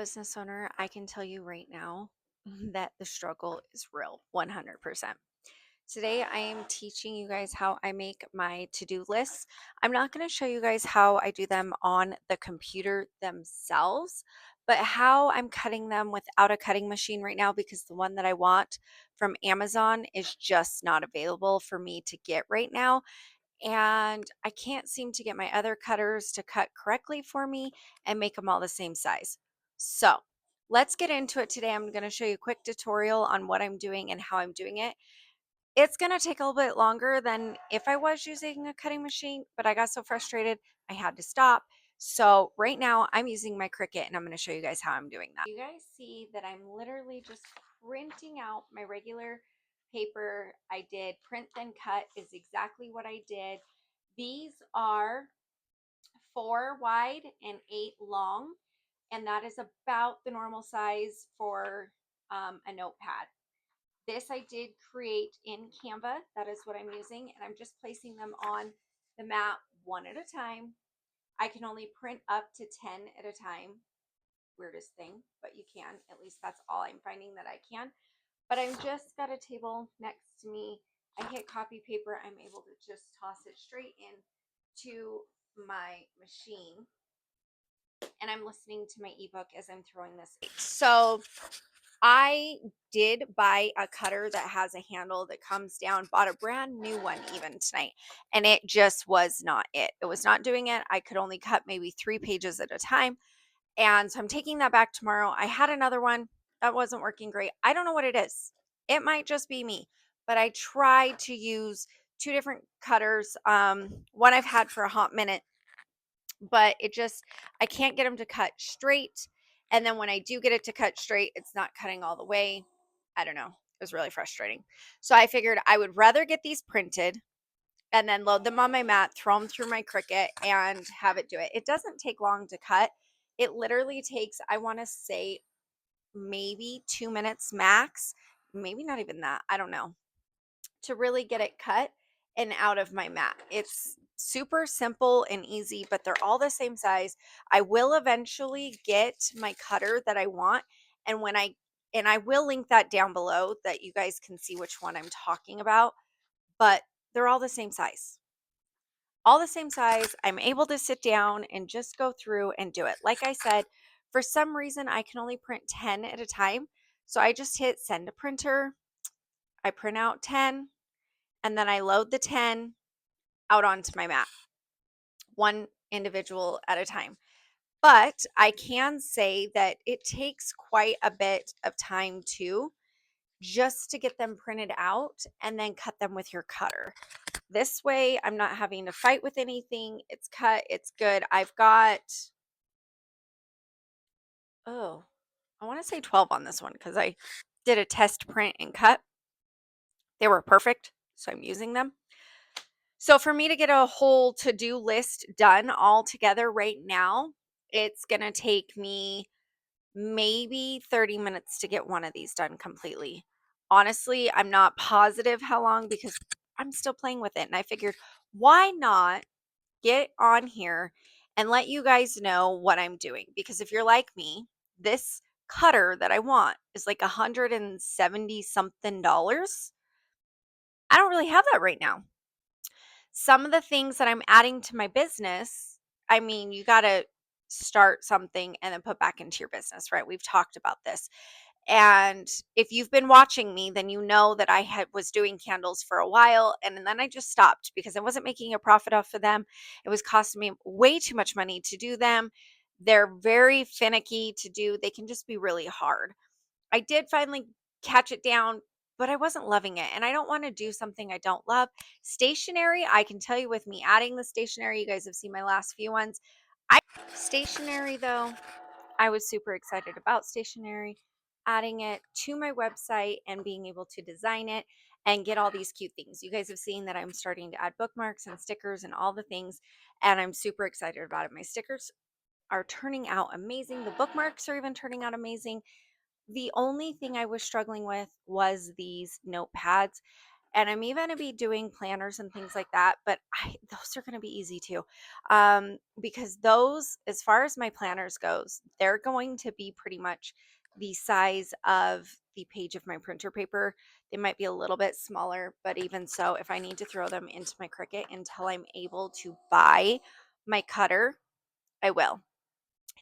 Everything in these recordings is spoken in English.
business owner, I can tell you right now that the struggle is real 100%. Today, I am teaching you guys how I make my to-do lists. I'm not going to show you guys how I do them on the computer themselves, but how I'm cutting them without a cutting machine right now because the one that I want from Amazon is just not available for me to get right now. And I can't seem to get my other cutters to cut correctly for me and make them all the same size. So let's get into it today. I'm going to show you a quick tutorial on what I'm doing and how I'm doing it. It's going to take a little bit longer than if I was using a cutting machine, but I got so frustrated I had to stop. So right now I'm using my Cricut and I'm going to show you guys how I'm doing that. You guys see that I'm literally just printing out my regular paper. I did print then cut is exactly what I did. These are 4 wide and 8 long, and that is about the normal size for a notepad. This I did create in Canva. That is what I'm using, and I'm just placing them on the mat one at a time. I can only print up to 10 at a time. Weirdest thing, but you can. At least that's all I'm finding that I can. But I'm just got a table next to me. I hit copy paper. I'm able to just toss it straight in to my machine. And I'm listening to my ebook as I'm throwing this. So I did buy a cutter that has a handle that comes down, bought a brand new one even tonight, and it just was not it. It was not doing it. I could only cut maybe 3 pages at a time. And so I'm taking that back tomorrow. I had another one that wasn't working great. I don't know what it is. It might just be me, but I tried to use 2 different cutters. One I've had for a hot minute, but I can't get them to cut straight. And then when I do get it to cut straight, it's not cutting all the way. I don't know. It was really frustrating. So I figured I would rather get these printed and then load them on my mat, throw them through my Cricut, and have it do it. It doesn't take long to cut. It literally takes, I want to say, maybe 2 minutes max, maybe not even that. I don't know, to really get it cut and out of my mat. It's super simple and easy, but they're all the same size. I will eventually get my cutter that I want, and I will link that down below that you guys can see which one I'm talking about, but they're all the same size. All the same size. I'm able to sit down and just go through and do it. Like I said, for some reason I can only print 10 at a time. So I just hit send to printer. I print out 10 and then I load the 10 out onto my mat, one individual at a time. But I can say that it takes quite a bit of time too, just to get them printed out and then cut them with your cutter. This way, I'm not having to fight with anything. It's cut, it's good. I've got, oh, I want to say 12 on this one because I did a test print and cut. They were perfect, so I'm using them. So for me to get a whole to-do list done all together right now, it's going to take me maybe 30 minutes to get one of these done completely. Honestly, I'm not positive how long because I'm still playing with it. And I figured, why not get on here and let you guys know what I'm doing? Because if you're like me, this cutter that I want is like $170 something dollars. I don't really have that right now. Some of the things that I'm adding to my business, I mean, you got to start something and then put back into your business, right? We've talked about this. And if you've been watching me, then you know that was doing candles for a while and then I just stopped because I wasn't making a profit off of them. It was costing me way too much money to do them. They're very finicky to do. They can just be really hard. I did finally catch it down, but I wasn't loving it. And I don't want to do something I don't love. Stationery, I can tell you with me adding the stationery, you guys have seen my last few ones. Stationery though, I was super excited about stationery, adding it to my website and being able to design it and get all these cute things. You guys have seen that I'm starting to add bookmarks and stickers and all the things, and I'm super excited about it. My stickers are turning out amazing. The bookmarks are even turning out amazing. The only thing I was struggling with was these notepads. and I'm even going to be doing planners and things like that, but those are going to be easy too. Because those, as far as my planners goes, they're going to be pretty much the size of the page of my printer paper. They might be a little bit smaller, but even so, if I need to throw them into my Cricut until I'm able to buy my cutter, I will.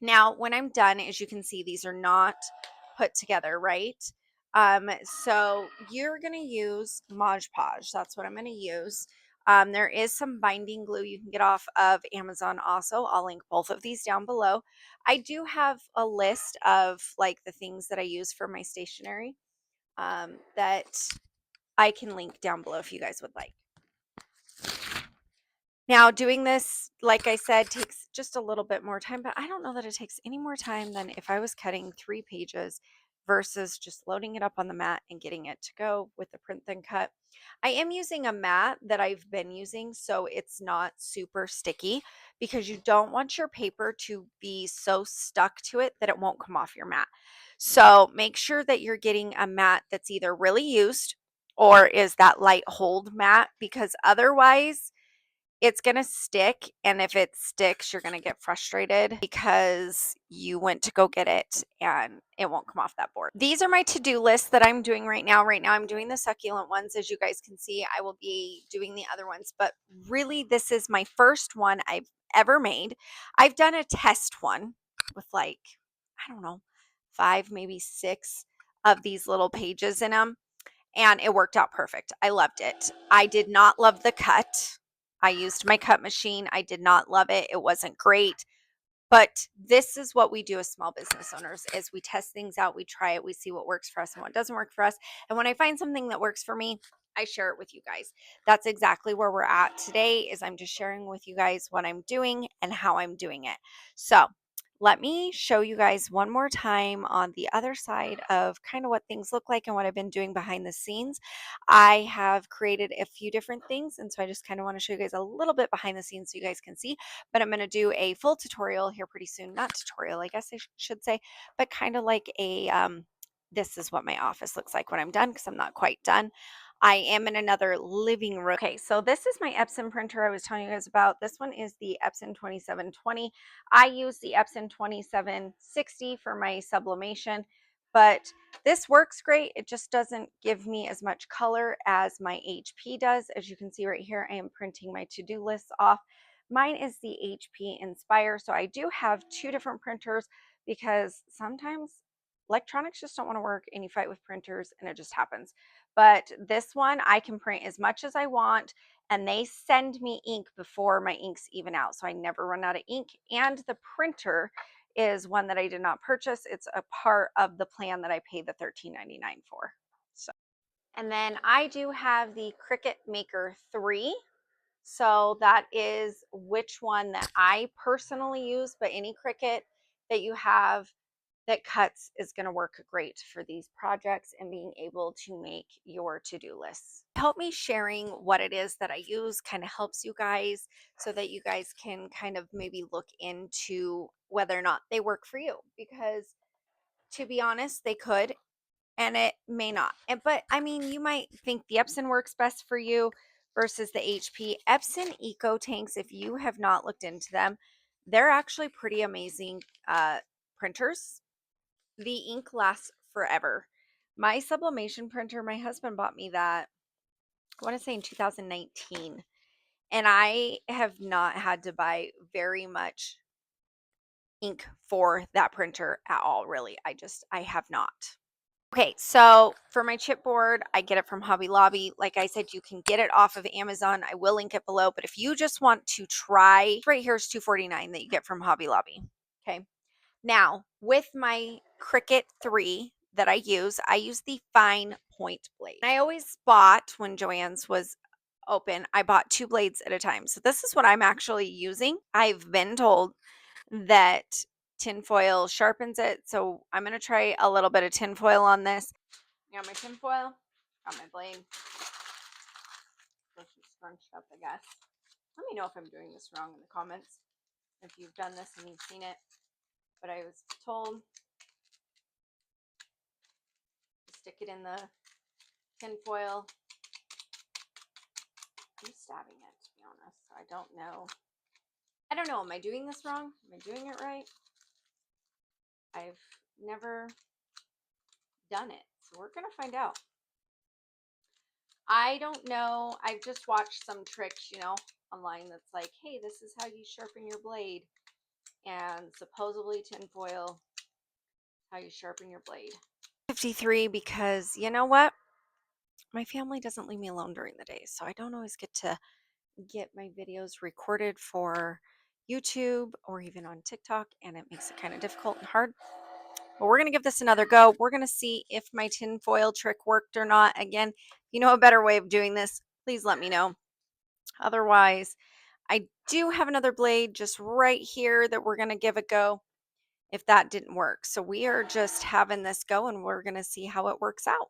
Now, when I'm done, as you can see, these are not put together, right? So you're going to use Mod Podge. That's what I'm going to use. There is some binding glue you can get off of Amazon also. I'll link both of these down below. I do have a list of like the things that I use for my stationery that I can link down below if you guys would like. Now, doing this, like I said, takes just a little bit more time, but I don't know that it takes any more time than if I was cutting 3 pages versus just loading it up on the mat and getting it to go with the print then cut. I am using a mat that I've been using, so it's not super sticky, because you don't want your paper to be so stuck to it that it won't come off your mat. So make sure that you're getting a mat that's either really used or is that light hold mat, because otherwise it's going to stick, and if it sticks, you're going to get frustrated because you went to go get it and it won't come off that board. These are my to-do lists that I'm doing right now. Right now I'm doing the succulent ones. As you guys can see, I will be doing the other ones, but really this is my first one I've ever made. I've done a test one with like, I don't know, 5, maybe 6 of these little pages in them, and it worked out perfect. I loved it. I did not love the cut. I used my cut machine. I did not love it. It wasn't great. But this is what we do as small business owners, is we test things out, we try it, we see what works for us and what doesn't work for us. And when I find something that works for me, I share it with you guys. That's exactly where we're at today, is I'm just sharing with you guys what I'm doing and how I'm doing it. So let me show you guys one more time on the other side of kind of what things look like and what I've been doing behind the scenes. I have created a few different things, and so I just kind of want to show you guys a little bit behind the scenes so you guys can see. But I'm going to do a full tutorial here pretty soon. Not tutorial, I guess I should say, but kind of like a this is what my office looks like when I'm done, because I'm not quite done. I am in another living room. Okay, so this is my Epson printer I was telling you guys about. This one is the Epson 2720. I use the Epson 2760 for my sublimation, but this works great. It just doesn't give me as much color as my HP does. As you can see right here, I am printing my to-do lists off. Mine is the HP Inspire, so I do have 2 different printers, because sometimes electronics just don't want to work and you fight with printers and it just happens. But this one, I can print as much as I want, and they send me ink before my inks even out, so I never run out of ink. And the printer is one that I did not purchase. It's a part of the plan that I paid the $13.99 for. So, and then I do have the Cricut Maker 3. So that is which one that I personally use, but any Cricut that you have that cuts is going to work great for these projects and being able to make your to-do lists. Help me sharing what it is that I use kind of helps you guys, so that you guys can kind of maybe look into whether or not they work for you, because to be honest, they could and it may not. But I mean, you might think the Epson works best for you versus the HP. Epson Eco Tanks, if you have not looked into them, they're actually pretty amazing printers. The ink lasts forever. My sublimation printer, my husband bought me that, I want to say in 2019, and I have not had to buy very much ink for that printer at all, really. I have not. Okay, so for my chipboard, I get it from Hobby Lobby. Like I said, you can get it off of Amazon. I will link it below, but if you just want to try, right here is $2.49 that you get from Hobby Lobby. Okay. Now, with my Cricut 3 that I use the fine point blade. I always bought, when Joann's was open, I bought 2 blades at a time. So this is what I'm actually using. I've been told that tinfoil sharpens it, so I'm going to try a little bit of tinfoil on this. Got my tinfoil, got my blade. Scrunched up, I guess. Let me know if I'm doing this wrong in the comments, if you've done this and you've seen it. But I was told to stick it in the tinfoil I'm stabbing it, to be honest. So I don't know. I don't know. Am I doing this wrong? Am I doing it right? I've never done it. So we're going to find out. I don't know. I've just watched some tricks, online that's like, hey, this is how you sharpen your blade. And supposedly tinfoil, how you sharpen your blade. 53, because you know what? My family doesn't leave me alone during the day. So I don't always get to get my videos recorded for YouTube or even on TikTok. And it makes it kind of difficult and hard. But we're going to give this another go. We're going to see if my tinfoil trick worked or not. Again, if you know a better way of doing this, please let me know. Otherwise, I do have another blade just right here that we're going to give a go if that didn't work. So we are just having this go and we're going to see how it works out.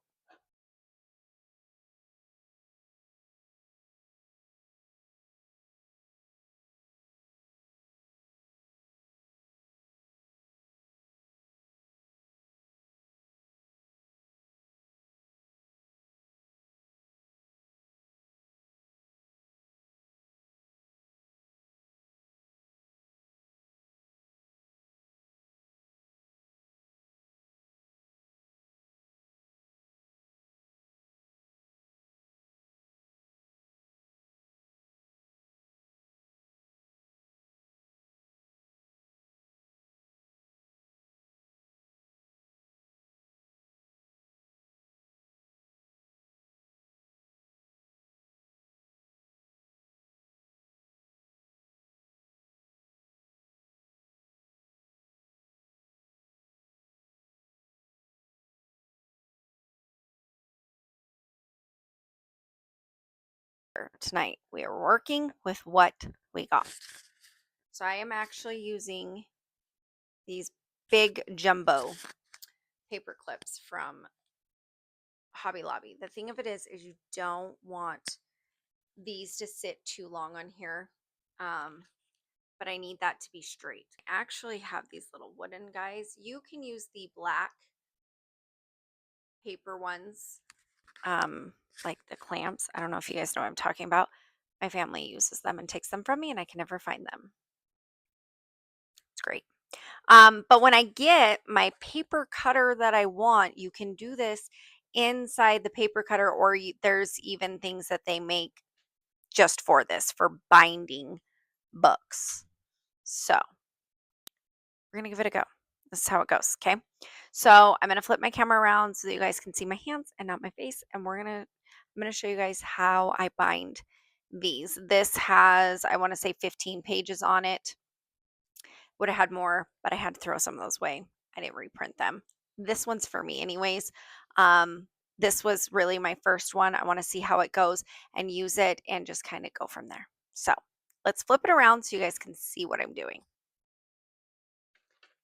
Tonight we are working with what we got. So I am actually using these big jumbo paper clips from Hobby Lobby. The thing of it is you don't want these to sit too long on here. But I need that to be straight. I actually have these little wooden guys. You can use the black paper ones, like the clamps. I don't know if you guys know what I'm talking about. My family uses them and takes them from me, and I can never find them. It's great. But when I get my paper cutter that I want, you can do this inside the paper cutter, or there's even things that they make just for this, for binding books. So we're going to give it a go. This is how it goes. Okay. So I'm going to flip my camera around so that you guys can see my hands and not my face. And I'm going to show you guys how I bind these. This has, I want to say 15 pages on it. Would have had more, but I had to throw some of those away. I didn't reprint them. This one's for me anyways. This was really my first one. I want to see how it goes and use it and just kind of go from there. So let's flip it around so you guys can see what I'm doing.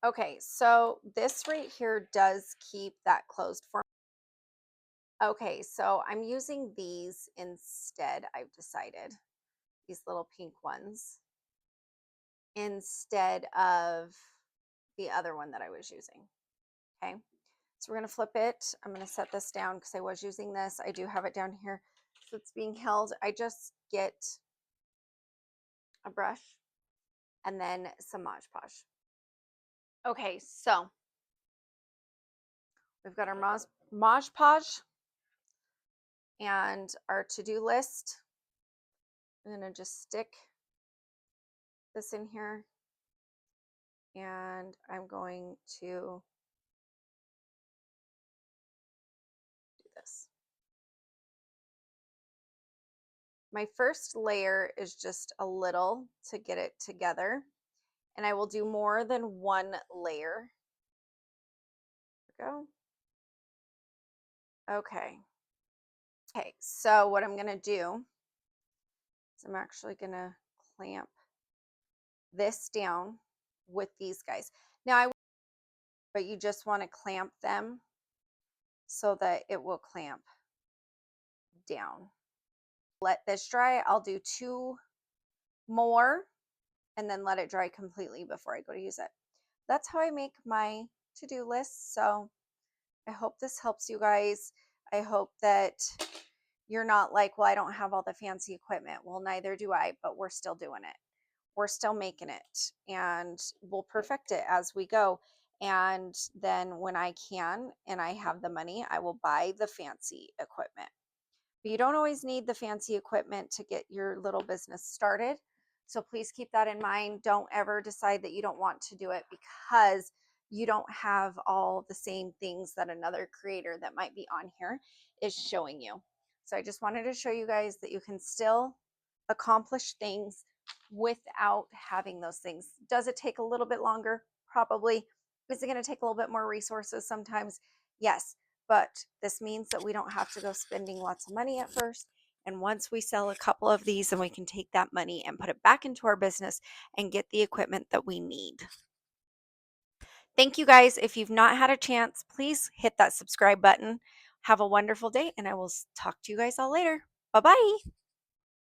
Okay, so this right here does keep that closed for me. Okay, so I'm using these instead, I've decided. These little pink ones instead of the other one that I was using. Okay, so we're going to flip it. I'm going to set this down because I was using this. I do have it down here. So it's being held. I just get a brush and then some Mod Podge. Okay, so we've got our Mod Podge and our to-do list. I'm going to just stick this in here and I'm going to do this. My first layer is just a little to get it together, and I will do more than one layer. There we go. Okay. Okay, so what I'm going to do is I'm actually going to clamp this down with these guys. Now, but you just want to clamp them so that it will clamp down. Let this dry. I'll do 2 more and then let it dry completely before I go to use it. That's how I make my to-do list. So I hope this helps you guys. I hope that You're not like, well, I don't have all the fancy equipment. Well, neither do I, but we're still doing it. We're still making it, and we'll perfect it as we go. And then when I can and I have the money, I will buy the fancy equipment. But you don't always need the fancy equipment to get your little business started. So please keep that in mind. Don't ever decide that you don't want to do it because you don't have all the same things that another creator that might be on here is showing you. So I just wanted to show you guys that you can still accomplish things without having those things. Does it take a little bit longer? Probably. Is it going to take a little bit more resources sometimes? Yes. But this means that we don't have to go spending lots of money at first. And once we sell a couple of these, then we can take that money and put it back into our business and get the equipment that we need. Thank you guys. If you've not had a chance, please hit that subscribe button. Have a wonderful day, and I will talk to you guys all later. Bye bye.